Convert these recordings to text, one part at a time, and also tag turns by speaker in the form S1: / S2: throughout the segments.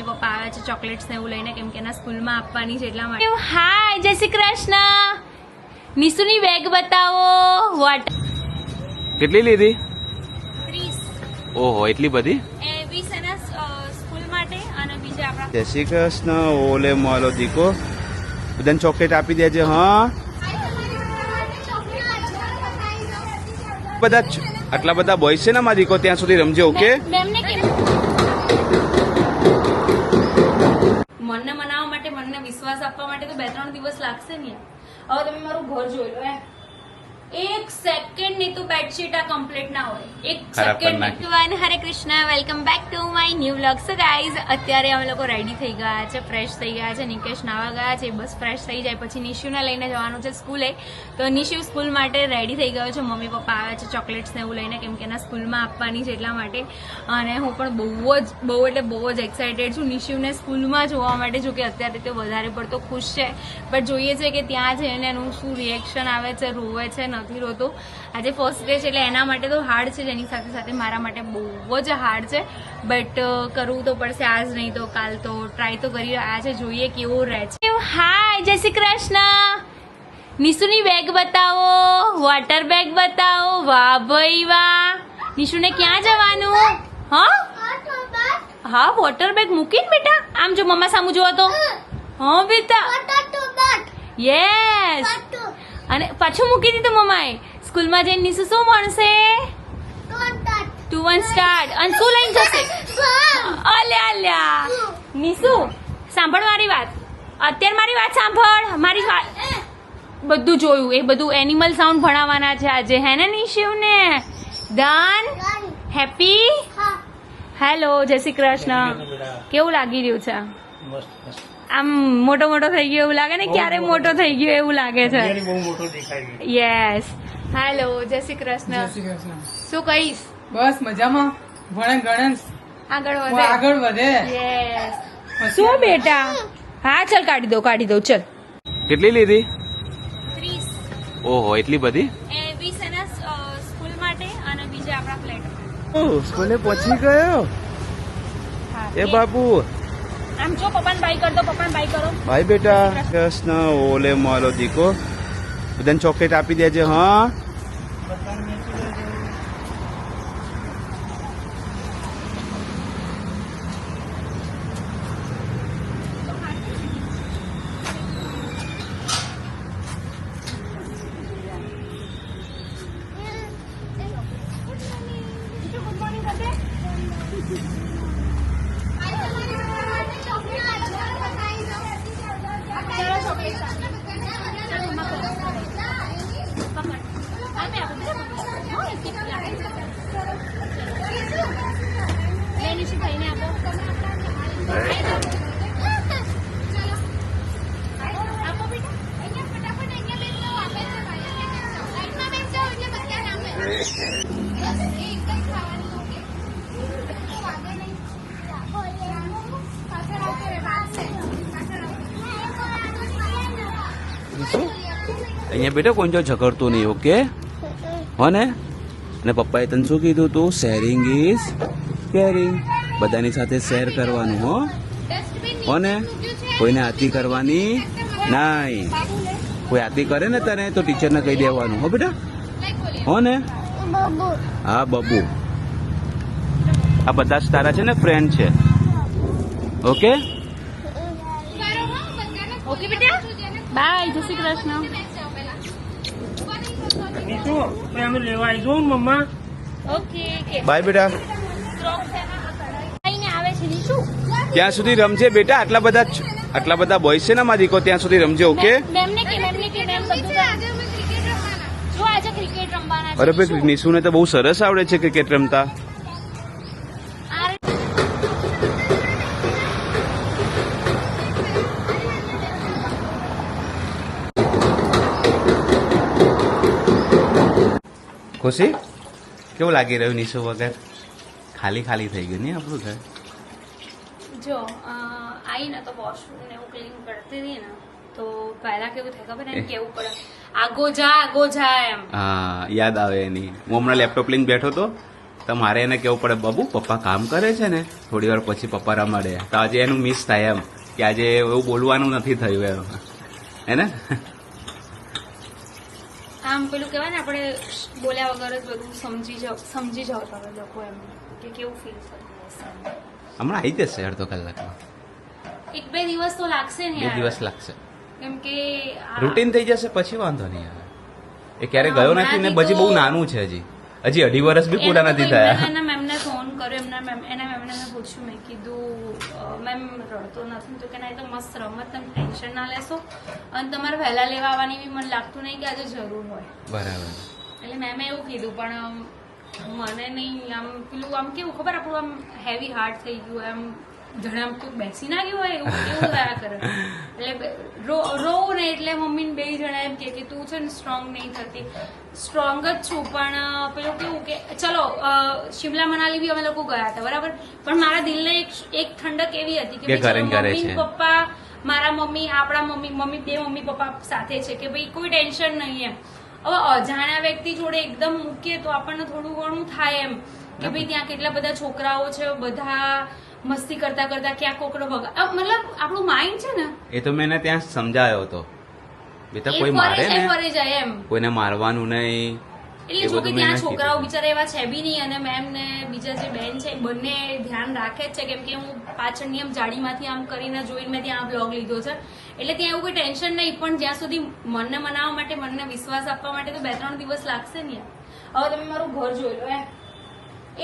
S1: Mummy papa આવે છે chocolates ને એવું લઈને, કેમ કે એના સ્કૂલમાં આપવાની છે એટલા માટે. હાય, જય શ્રી કૃષ્ણ. નિશુની બેગ બતાવો. વોટ
S2: કેટલી લીધી?
S1: 30.
S2: ઓહો, એટલી બધી?
S1: 20 એના સ્કૂલ માટે અને બીજા આપણા.
S2: જય શ્રી કૃષ્ણ. ઓલે મોલો દીકો, બધાને ચોકલેટ આપી દેજે. હા, બધા આટલા બધા બોયસ છે ને મારા દીકો, ત્યાં સુધી રમજે. ઓકે,
S1: મનને મનાવવા માટે, મનને વિશ્વાસ આપવા માટે તો 2-3 દિવસ લાગશે ને. હવે તમે મારું ઘર જોઈ લો. એક સેકન્ડ ની તો બેડશીટ આ કમ્પ્લીટ ના હોય. એક second. Hare Krishna, welcome back to my new vlog. So guys, અત્યારે અમે લોકો રેડી થઈ ગયા છે, ફ્રેશ થઈ ગયા છે. નિકેશ નાવા ગયા છે, બસ ફ્રેશ થઈ જાય પછી નિશુને લઈને જવાનું છે સ્કૂલે. તો નિશુ સ્કૂલ માટે રેડી થઈ ગયો છે. મમ્મી પપ્પા આવે છે ચોકલેટ્સ ને એવું લઈને, કેમ કે એના સ્કૂલમાં આપવાની છે એટલા માટે. અને હું પણ બહુ જ એક્સાઇટેડ છું નિશુને સ્કૂલમાં જોવા માટે. જો કે અત્યારે તો વધારે પડતો ખુશ છે, બટ જોઈએ છે કે ત્યાં જઈને એનું શું રિએક્શન આવે છે. રોવે છે, નથી રોતો. આજે ફર્સ્ટ ડે છે એટલે એના માટે તો હાર્ડ છે, જેની સાથે સાથે મારા માટે બહુ જ હાર્ડ છે. બટ કરવું તો પડશે, આજ નહીં તો કાલ તો ટ્રાય તો કરી રહ્યા છે. જોઈએ કેવું રહે છે. હાય, જય શ્રી કૃષ્ણ. નિશુની બેગ બતાવો, વોટર બેગ બતાવો. વાહ ભાઈ વાહ. નિશુને ક્યાં જવાનું? હા, વોટર બેગ મૂકીને બેટા. આમ જો મમ્મા સામુ જોવો તો. હા બેટા, યસ. અને પાછું મૂકી દીધું મમ્માએ. સ્કૂલમાં જઈને નિશુ શું ભણશે? 2 1 સ્ટાર્ટ. અને શું લઈને જશે? અલ્યા નિશુ, સાંભળ મારી વાત. અત્યારે મારી વાત સાંભળ. મારી વાત બધું જોયું, એ બધું એનિમલ સાઉન્ડ ભણાવવાના છે આજે, હે ને નિશુ ને? ડન? હેપી? હેલો, જય શ્રી કૃષ્ણ. કેવું લાગી રહ્યું છે? આમ મોટો થઈ ગયો એવું લાગે ને? ક્યારે મોટો થઈ ગયો એવું લાગે છે? યસ. હેલો, જય શ્રી કૃષ્ણ. શું કહીશ?
S3: બસ મજામાં. ભણે આગળ વધે.
S1: યસ. શું બેટા? હા, ચલ કાઢી દો ચલ.
S2: કેટલી લીધી?
S1: 30.
S2: ઓહો, એટલી બધી?
S1: 20 એના સ્કૂલ માટે અને બીજા આપણા ફ્લેટ.
S2: સ્કૂલે પહોંચી ગયો. એ બાપુ,
S1: આમ જો પપ્પાને બાય કર દો. પપ્પાને બાય કરો.
S2: ભાઈ બેટા. કૃષ્ણ. ઓલે મોલો દીકો, બધાને ચોકલેટ આપી દેજે. હા, અહીંયા બેટા કોઈ જો ઝઘડતું નહીં. ઓકે, હો ને? અને પપ્પાએ તને શું કીધું તું? Sharing is caring. બધાની સાથે શેર કરવાનું. હો ને? કોઈને આતી કરવાની નહીં. કોઈ આતી કરે ને તને તો ટીચરને કહી દેવાનું. હો બેટા, હો ને? હા બબુ, આ બધા જ તારા છે ને ફ્રેન્ડ છે. ઓકે
S1: ઓકે બેટા, બાય. જય શ્રી કૃષ્ણ.
S3: લેવા આવી જાઉં મમ્મા.
S1: ઓકે.
S2: બાય બેટા.
S1: આવે છે નિશુ.
S2: ત્યાં સુધી રમજે બેટા. આટલા બધા બોયસ છે ને મારા દીકો, ત્યાં સુધી રમજે. ઓકે,
S1: મેમને કે મેમ બધું જો આજે ક્રિકેટ રમવાના છે.
S2: અરે ભાઈ, નિશુને તો બહુ સરસ આવડે છે ક્રિકેટ રમતા. ખુશી, કેવું લાગી રહ્યું નિશુ વગર? ખાલી થઈ ગયું નહીં આપણું ઘર?
S1: જો આવીને તો વોશરૂમ ને એવું ક્લીન કરતી હતી ને, તો પહેલા કેવું થાય ખબર? એમ કેવું પડે, આગો જા એમ.
S2: હા, યાદ આવે એની. હું હમણાં લેપટોપ લઈને બેઠો તો, તો મારે એને કેવું પડે, બાબુ પપ્પા કામ કરે છે ને, થોડી વાર પછી પપ્પા રમાડે. તો આજે એનું મિસ થાય એમ કે આજે એવું બોલવાનું નથી થયું એમ, હે ને?
S1: આમ પેલું કહેવાય ને, આપણે બોલ્યા વગર જ બધું સમજી જાવ તમે લોકો એમ કે કેવું ફીલ થતું હશે.
S2: હમણાં આવી જશે અડધો કલાકમાં.
S1: 1-2 દિવસ તો લાગશે ને
S2: 2
S1: યાર.
S2: દિવસ લાગશે.
S1: કેમ કે
S2: રૂટીન થઈ જશે પછી વાંધો નહીં આવે. એ ક્યારે ગયો નથી ને, પછી બહુ નાનું છે હજી 2.5 વર્ષ બી પૂરા નથી થયા.
S1: એના મેમને ફોન કર્યો, એના મેમને મેં પૂછ્યું, મેં કીધું મેમ રડતો નથી તો કે ના, એ તો મસ્ત રમત, તમે ટેન્શન ના લેશો અને તમારે વહેલા લેવા આવવાની બી મને લાગતું નહીં કે આજે જરૂર હોય.
S2: બરાબર.
S1: એટલે મેમે એવું કીધું, પણ મને નહીં, આમ પેલું આમ કેવું ખબર, આપણું આમ હેવી હાર્ટ થઈ ગયું એમ, જાણે આમ કોઈ બેસી ના ગયું હોય એવું થયા કરે. એટલે રોવું ને એટલે મમ્મીને 2 જણા એમ કે તું છે ને સ્ટ્રોંગ નહીં થતી. સ્ટ્રોંગ જ છું, પણ પેલું કેવું કે ચલો શિમલા મનાલી બી અમે લોકો ગયા હતા બરાબર, પણ મારા દિલને એક ઠંડક એવી હતી કે મમ્મી પપ્પા, મારા મમ્મી, આપણા મમ્મી 2 મમ્મી પપ્પા સાથે છે કે ભાઈ કોઈ ટેન્શન નહીં એમ. હવે અજાણ્યા વ્યક્તિ જોડે એકદમ મૂકીએ તો આપણને થોડું ઘણું થાય એમ કે ભાઈ ત્યાં કેટલા બધા છોકરાઓ છે, બધા મસ્તી કરતા કરતા ક્યાં કોકડો મતલબ આપણું માઇન્ડ છે ને,
S2: એ તો મેં ત્યાં સમજાયો હતો, બેટા કોઈ મારે ને,
S1: ફરે જાય એમ,
S2: કોઈને મારવાનું નહીં.
S1: એટલે જો કે ત્યાં છોકરાઓ બિચારા એવા છે બી નહીં, અને મેમ ને બીજા જે બેન છે બંને ધ્યાન રાખે જ છે, કેમ કે હું પાછળની આમ જાડીમાંથી આમ કરીને જોઈને મેં ત્યાં બ્લોગ લીધો છે, એટલે ત્યાં એવું કોઈ ટેન્શન નહીં. પણ જ્યાં સુધી મનને મનાવવા માટે, મનને વિશ્વાસ આપવા માટે તો 2-3 દિવસ લાગશે ને. હવે તમે મારું ઘર જોઈ લો,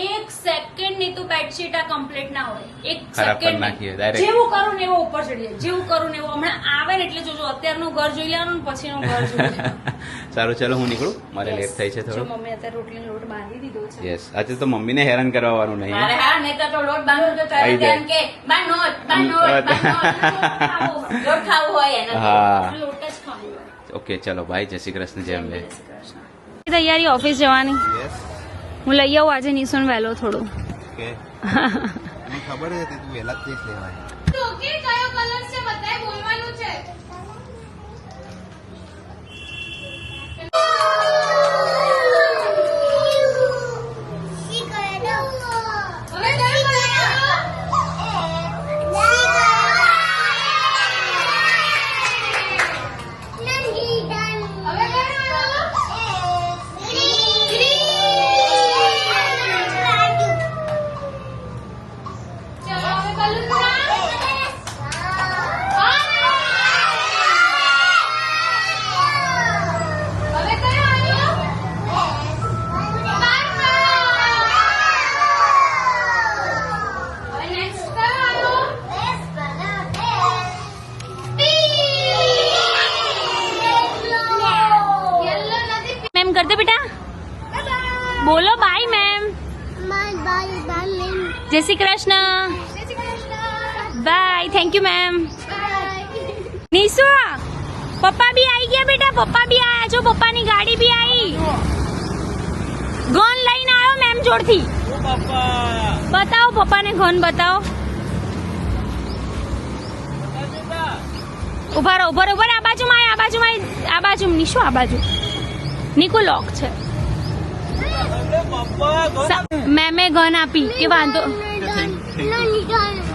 S1: 1 સેકન્ડ ની તો બેડશીટ આ કમ્પ્લીટ ના હોય. 1 સેકન્ડ જેવું કરું ને એવું ઉપર ચડી જાય, જેવું કરું ને એવું. હમણાં આવે ને એટલે જોજો, અત્યારનું ઘર જોઈ લેવાનું ને પછીનું ઘર જોઈ લેવાનું.
S2: સારું, ચલો હું નીકળું, મારે લેટ થઈ છે થોડું.
S1: મમ્મી અત્યારે રોટલીનો લોટ બાંધી દીધો છે.
S2: યસ, આજે તો મમ્મીને હેરાન કરવાનું નહીં.
S1: અરે હા, નહીં તો લોટ બાંધો તો તારે ધ્યાન કે બાનોટ લોટ ખાવું હોય એના,
S2: હા
S1: લોટ જ ખાવું હોય.
S2: ઓકે, ચલો બાય, જય શ્રી કૃષ્ણ, જય અંબે.
S1: તૈયારી ઓફિસ જવાની, હું લઈ આવું આજે નિશુન વહેલો થોડું.
S2: ઓકે, મને ખબર હતી તું વહેલા જ જઈશ લેવા.
S1: તો કે કયો કલર છે બધાય બોલવાનું છે. कर दे बेटा, बोलो बाय मैम, जय Shri Krishna, bye, thank you ma'am. Nishu, पप्पा भी आई गया बेटा, पप्पा भी आया, जो पप्पा ની ગાડી भी आई, ગન લઈને આવ્યો મેમ જોડથી. બતાવો પપ્પા ને ગન બતાવો. ઉભા રહો, ઉભા રહો, આ બાજુમાં, આ બાજુ નિશુ, આ બાજુ નીકુ લોક છે. મેમે ગન આપી કે વાંધો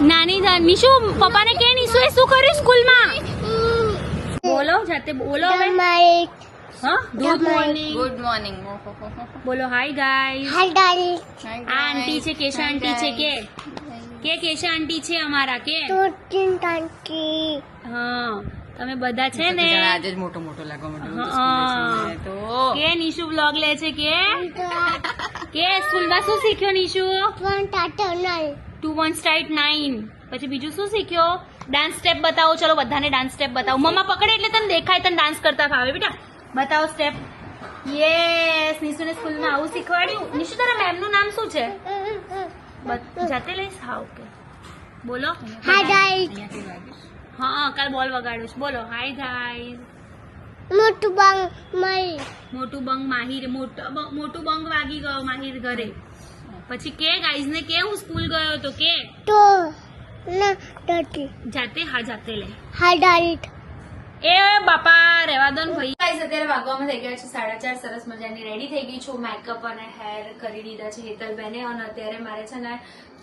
S1: નાની નિશુ, પપ્પાને કે નિશુ એ શું કર્યું સ્કૂલમાં? બોલો, જાતે બોલો હવે. હા, ગુડ મોર્નિંગ. બોલો હાય ગાઈસ. આ આંટી છે, કેશા આંટી છે, કે કેશા આંટી છે અમારા, કે હા તમે બધા છે ને.
S3: આજે જ મોટો લાગવા
S1: કે નિશુ વ્લોગ લે છે, કે સ્કૂલમાં શું શીખ્યો નિશુ? 2 1 સ્ટાર્ટ 9. પછી બીજું શું શીખ્યો? ડાન્સ સ્ટેપ બતાવો, ચલો બધાને ડાન્સ સ્ટેપ બતાવો. મમ્મા પકડે એટલે તને દેખાય, તને ડાન્સ કરતા ફાવે બેટા. બતાવો સ્ટેપ. યસ, નિશુને સ્કૂલમાં આવું શીખવાડ્યું. નિશુ તારા મેમ નું નામ શું છે? જાતે લઈશ. હા ઓકે, બોલો. હા, કાલ બોલ વગાડું છું. બોલો હાય ગાઈસ. મોટું બંગ માહિર, મોટું બંગ વાગી ગયો માહિર ઘરે. પછી કે ગાઈસ ને કે હું સ્કૂલ ગયો તો કે જાતે. હા જાતે લે. એ બાપા રહેવા દો ને ભાઈ. ગાઈસ અત્યારે વાગવામાં થઈ ગયા છે 4:30. સરસ મજાની રેડી થઈ ગઈ છું. મેકઅપ અને હેર કરી દીધા છે હેતલબેને. અને અત્યારે મારે છે ને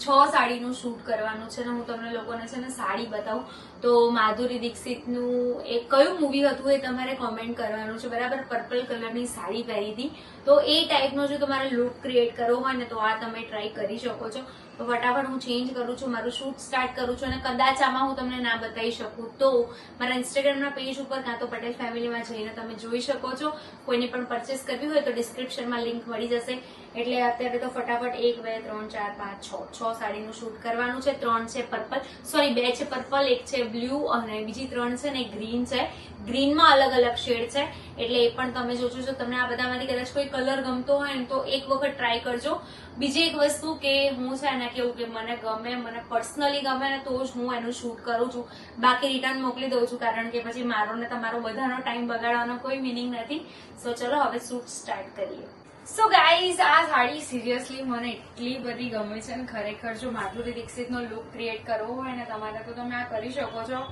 S1: 6 સાડીનું શૂટ કરવાનું છે ને હું તમને લોકોને છે ને સાડી બતાવું. તો માધુરી દીક્ષિતનું એક કયું મૂવી હતું એ તમારે કોમેન્ટ કરવાનું છે, બરાબર. પર્પલ કલરની સાડી પહેરી હતી. તો એ ટાઈપનો જો તમારે લુક ક્રિએટ કરવો હોય ને તો આ તમે ટ્રાય કરી શકો છો. તો ફટાફટ હું ચેન્જ કરું છું, મારું શૂટ સ્ટાર્ટ કરું છું. અને કદાચ આમાં હું તમને ના બતાવી શકું તો મારા ઇન્સ્ટાગ્રામના પેજ ઉપર કાં તો પટેલ ફેમિલીમાં જઈને તમે જોઈ શકો છો. કોઈને પણ પરચેસ કરવી હોય તો ડિસ્ક્રિપ્શનમાં લિંક મળી જશે. એટલે અત્યારે તો ફટાફટ 1 2 3 4 5 6 સાડીનું શૂટ કરવાનું છે. 3 છે પર્પલ, સોરી 2 છે પર્પલ, 1 છે બ્લુ અને બીજી 3 છે ને ગ્રીન છે. ગ્રીનમાં અલગ અલગ શેડ છે એટલે એ પણ તમે જોજો. જો તમને આ બધામાંથી કદાચ કોઈ કલર ગમતો હોય ને તો એક વખત ટ્રાય કરજો. બીજી એક વસ્તુ કે હું છે ને કેવું કે મને ગમે, મને પર્સનલી ગમે ને તો જ હું એનું શૂટ કરું છું. બાકી રિટર્ન મોકલી દઉં છું, કારણ કે પછી મારો ને તમારો બધાનો ટાઈમ બગાડવાનો કોઈ મિનિંગ નથી. સો ચલો હવે શૂટ સ્ટાર્ટ કરીએ. સો ગાઈઝ આ સાડી સિરિયસલી મને એટલી બધી ગમે છે ને ખરેખર. જો માધુરી દીક્ષિતનો લુક ક્રિએટ કરવો હોય ને તમારે તો તમે આ કરી શકો છો.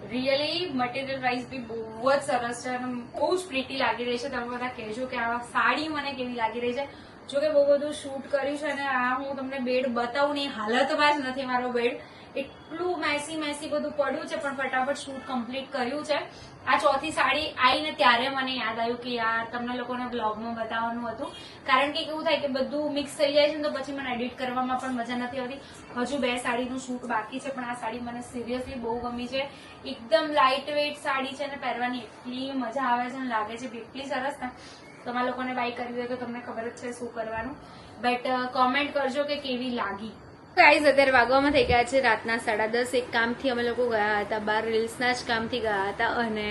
S1: રિયલી મટીરિયલ વાઇઝ બી બહુ જ સરસ છે અને બહુ જ પ્રીટી લાગી રહી છે. તમે બધા કહેજો કે આ સાડી મને કેવી લાગી રહી છે. જો કે બહુ બધું શૂટ કર્યું છે અને આ હું તમને બેડ બતાવું નહીં, હાલતમાં જ નથી મારો બેડ. એટલું મેસી બધું પડ્યું છે પણ ફટાફટ શૂટ કમ્પ્લીટ કર્યું છે. આ ચોથી સાડી આવીને ત્યારે મને યાદ આવ્યું કે યાર તમને લોકોને બ્લોગમાં બતાવવાનું હતું, કારણ કે કેવું થાય કે બધું મિક્સ થઈ જાય છે તો પછી મને એડિટ કરવામાં પણ મજા નથી આવતી. હજુ 2 સાડીનું શૂટ બાકી છે પણ આ સાડી મને સિરિયસલી બહુ ગમી છે. એકદમ લાઇટ વેઇટ સાડી છે અને પહેરવાની એટલી મજા આવે છે અને લાગે છે એટલી સરસ ને. તમારા લોકોને બાય કરવી હોય તો તમને ખબર જ છે શું કરવાનું. બટ કોમેન્ટ કરજો કે કેવી લાગી. ગાઈઝ અત્યારે વાગવામાં થઈ ગયા છે રાતના 10:30. એક કામથી અમે લોકો ગયા હતા બહાર, રીલ્સના જ કામથી ગયા હતા અને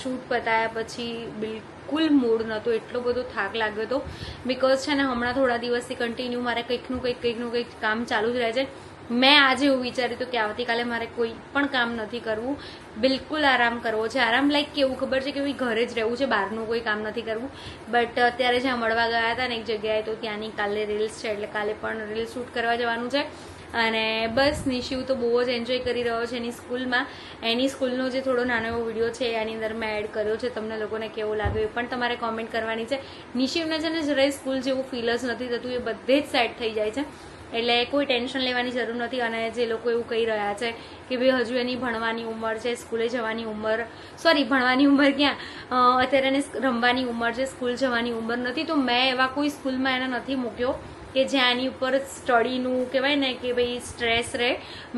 S1: શૂટ પતાયા પછી બિલકુલ મૂડ નહોતો, એટલો બધો થાક લાગ્યો હતો. બિકોઝ છે ને હમણાં થોડા દિવસથી કન્ટિન્યુ મારે કંઈકનું કંઈક કામ ચાલુ જ રહે છે. મેં આજે એવું વિચાર્યું હતું કે આવતીકાલે મારે કોઈ પણ કામ નથી કરવું, બિલકુલ આરામ કરવો છે. આરામ લાઈક કેવું ખબર છે કે ભાઈ ઘરે જ રહેવું છે, બહારનું કોઈ કામ નથી કરવું. બટ અત્યારે જ્યાં મળવા ગયા હતા ને એક જગ્યાએ તો ત્યાંની કાલે રીલ્સ છે એટલે કાલે પણ રીલ શૂટ કરવા જવાનું છે. અને બસ નિશિવ તો બહુ જ એન્જોય કરી રહ્યો છે એની સ્કૂલમાં. એની સ્કૂલનો જે થોડો નાનો એવો વિડીયો છે એની અંદર મેં એડ કર્યો છે. તમને લોકોને કેવો લાગ્યો એ પણ તમારે કોમેન્ટ કરવાની છે. નિશિવને છે ને જરાય સ્કૂલ જેવું ફીલ જ નથી થતું, એ બધે જ સેટ થઈ જાય છે એટલે કોઈ ટેન્શન લેવાની જરૂર નથી. અને જે લોકો એવું કહી રહ્યા છે કે ભાઈ હજુ એની ભણવાની ઉંમર છે, સ્કૂલે જવાની ઉંમર, સોરી ભણવાની ઉંમર ક્યાં, અત્યારે એને રમવાની ઉંમર છે, સ્કૂલ જવાની ઉંમર નથી, તો મેં એવા કોઈ સ્કૂલમાં એને નથી મૂક્યો કે જ્યાં એની ઉપર સ્ટડીનું કહેવાય ને કે ભાઈ સ્ટ્રેસ રહે.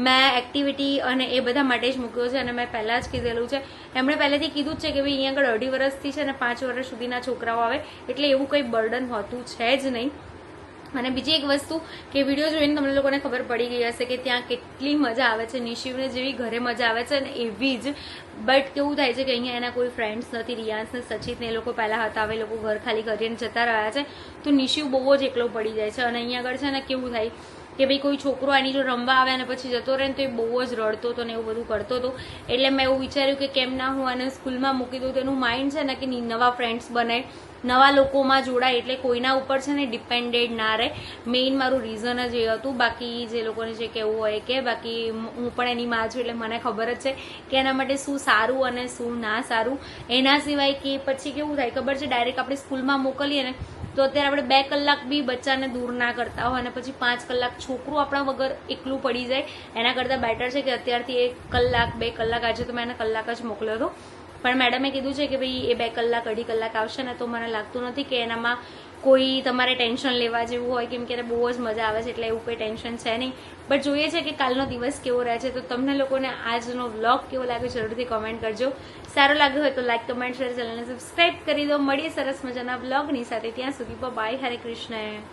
S1: મેં એક્ટિવિટી અને એ બધા માટે જ મૂક્યો છે. અને મેં પહેલાં જ કીધેલું છે, એમણે પહેલેથી કીધું જ છે કે ભાઈ અહીંયા આગળ 2.5 વર્ષથી છે ને 5 વર્ષ સુધીના છોકરાઓ આવે એટલે એવું કંઈ બર્ડન હોતું છે જ નહીં. અને બીજી એક વસ્તુ કે વિડીયો જોઈને તમને લોકોને ખબર પડી ગઈ હશે કે ત્યાં કેટલી મજા આવે છે. નિશિવને જેવી ઘરે મજા આવે છે ને એવી જ. બટ કેવું થાય છે કે અહીંયા એના કોઈ ફ્રેન્ડ્સ નથી. રિયાન્સ ને સચિત ને એ લોકો પહેલા હતા, હવે લોકો ઘર ખાલી કરીને જતા રહ્યા છે તો નિશિવ બહુ જ એકલો પડી જાય છે. અને અહીંયા આગળ છે ને કેવું થાય કે ભાઈ કોઈ છોકરો એની જો રમવા આવે અને પછી જતો રહે ને તો એ બહુ જ રડતો હતો ને એવું બધું કરતો હતો. એટલે મેં એવું વિચાર્યું કે કેમ ના હું આને સ્કૂલમાં મૂકી દઉં તો એનું માઇન્ડ છે ને કે નવા ફ્રેન્ડ્સ બને, નવા લોકોમાં જોડાય, એટલે કોઈના ઉપર છે ને ડિપેન્ડેડ ના રહે. મેઇન મારું રીઝન જ એ હતું. બાકી જે લોકોને જે કહેવું હોય કે, બાકી હું પણ એની માં છું એટલે મને ખબર જ છે કે એના માટે શું સારું અને શું ના સારું. એના સિવાય કે પછી કેવું થાય ખબર છે, ડાયરેક્ટ આપણે સ્કૂલમાં મોકલીએ ને તો અત્યારે આપણે 2 કલાક બી બચ્ચાને દૂર ના કરતા હોય અને પછી 5 કલાક છોકરું આપણા વગર એકલું પડી જાય. એના કરતાં બેટર છે કે અત્યારથી 1 કલાક 2 કલાક, આજે તો મેં એને કલાક જ મોકલ્યો હતો પણ મેડમે કીધું છે કે ભાઈ એ 2 કલાક 2.5 કલાક આવશે ને તો મને લાગતું નથી કે એનામાં કોઈ તમારે ટેન્શન લેવા જેવું હોય, કેમ કે બહુ જ મજા આવે છે એટલે એવું કોઈ ટેન્શન છે નહીં. બટ જોઈએ છે કે કાલનો દિવસ કેવો રહે છે. તો તમને લોકોને આજનો વ્લોગ કેવો લાગ્યો જરૂરથી કોમેન્ટ કરજો. સારો લાગ્યો હોય તો લાઈક, કમેન્ટ, શેર, ચેનલને સબસ્ક્રાઇબ કરી દો. મળીએ સરસ મજાના વ્લોગની સાથે. ત્યાં સુધી બાય, હરે કૃષ્ણ.